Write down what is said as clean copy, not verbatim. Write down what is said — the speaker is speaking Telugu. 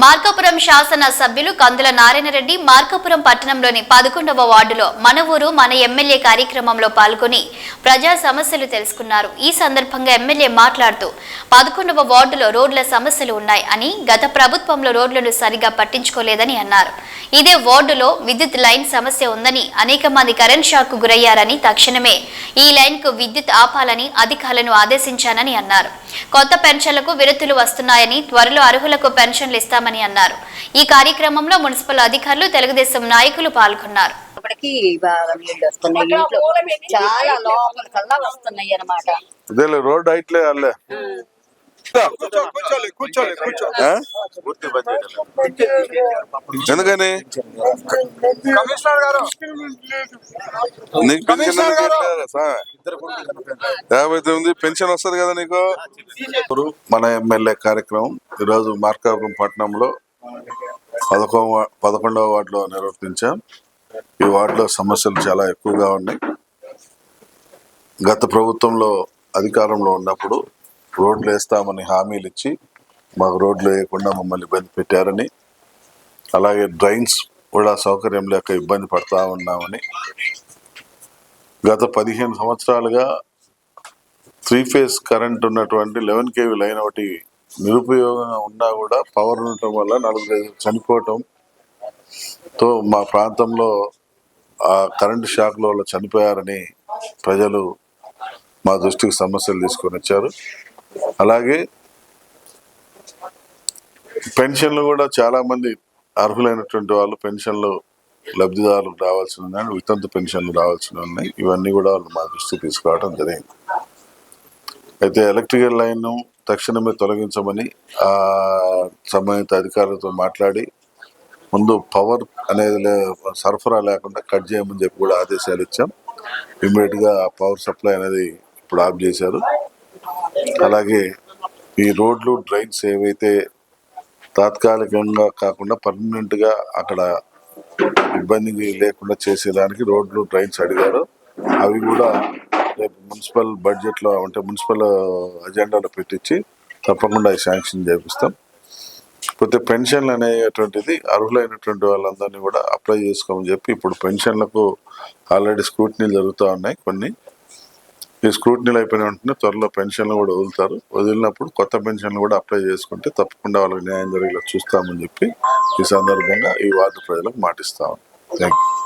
మార్కాపురం శాసన సభ్యులు కందుల నారాయణరెడ్డి మార్కాపురం పట్టణంలోని 11వ వార్డులో మన ఊరు మన ఎమ్మెల్యే కార్యక్రమంలో పాల్గొని ప్రజా సమస్యలు తెలుసుకున్నారు. ఈ సందర్భంగా ఎమ్మెల్యే మాట్లాడుతూ 11వ వార్డులో రోడ్ల సమస్యలు ఉన్నాయి అని, గత ప్రభుత్వంలో రోడ్లను సరిగా పట్టించుకోలేదని అన్నారు. ఇదే వార్డులో విద్యుత్ లైన్ సమస్య ఉందని, అనేక మంది కరెంట్ షాక్ కు గురయ్యారని, తక్షణమే ఈ లైన్ కు విద్యుత్ ఆపాలని అధికారులను ఆదేశించానని అన్నారు. కొత్త పెన్షన్లకు విరతులు వస్తున్నాయని, త్వరలో అర్హులకు పెన్షన్లు ఇస్తామని అన్నారు. ఈ కార్యక్రమంలో మున్సిపల్ అధికారులు, తెలుగుదేశం నాయకులు పాల్గొన్నారు. ఎందుకని నీకు పెన్షన్ వస్తుంది కదా నీకు. మన ఎమ్మెల్యే కార్యక్రమం ఈరోజు మార్కాపురం పట్టణంలో 11వ వార్డులో నిర్వర్తించాం. ఈ వార్డులో సమస్యలు చాలా ఎక్కువగా ఉన్నాయి. గత ప్రభుత్వంలో అధికారంలో ఉన్నప్పుడు రోడ్లు వేస్తామని హామీలు ఇచ్చి మాకు రోడ్లు వేయకుండా మమ్మల్ని ఇబ్బంది పెట్టారని, అలాగే డ్రైన్స్ కూడా సౌకర్యం లేక ఇబ్బంది పడతా ఉన్నామని, గత 15 సంవత్సరాలుగా 3 ఫేజ్ కరెంట్ ఉన్నటువంటి 11 kV లైన్ ఒకటి నిరుపయోగంగా ఉన్నా కూడా పవర్ ఉండటం వల్ల 4 చనిపోవటంతో మా ప్రాంతంలో ఆ కరెంటు షాక్ల వల్ల చనిపోయారని ప్రజలు మా దృష్టికి సమస్యలు తీసుకొని వచ్చారు. అలాగే పెన్షన్లు కూడా చాలా మంది అర్హులైనటువంటి వాళ్ళు పెన్షన్లు లబ్ధిదారులకు రావాల్సి ఉన్నాయి, వితంతు పెన్షన్లు రావాల్సి ఉన్నాయి. ఇవన్నీ కూడా వాళ్ళు మా దృష్టికి తీసుకురావడం జరిగింది. అయితే ఎలక్ట్రికల్ లైన్ తక్షణమే తొలగించమని సంబంధిత అధికారులతో మాట్లాడి ముందు పవర్ అనేది సరఫరా లేకుండా కట్ చేయమని చెప్పి కూడా ఆదేశాలు ఇచ్చాం. ఇమ్మీడియట్గా పవర్ సప్లై అనేది ఇప్పుడు ఆఫ్ చేశారు. అలాగే ఈ రోడ్లు, డ్రైన్స్ ఏవైతే తాత్కాలికంగా కాకుండా పర్మనెంట్గా అక్కడ ఇబ్బంది లేకుండా చేసేదానికి రోడ్లు, డ్రైన్స్ అడిగారు. అవి కూడా రేపు మున్సిపల్ బడ్జెట్లో అంటే మున్సిపల్ అజెండాలో పెట్టించి తప్పకుండా శాంక్షన్ చేపిస్తాం. పోతే పెన్షన్లు అనేటువంటిది అర్హులైనటువంటి వాళ్ళందరినీ కూడా అప్లై చేసుకోమని చెప్పి ఇప్పుడు పెన్షన్లకు ఆల్రెడీ స్క్రూటినీలు జరుగుతూ ఉన్నాయి. కొన్ని ఈ స్క్రూటినీలు అయిపోయిన వెంటనే త్వరలో పెన్షన్లు కూడా వదులుతారు. వదిలినప్పుడు కొత్త పెన్షన్లు కూడా అప్లై చేసుకుంటే తప్పకుండా వాళ్ళకి న్యాయం జరిగేలా చూస్తామని చెప్పి ఈ సందర్భంగా ఈ వార్డు ప్రజలకు మాటిస్తాము. Thank you.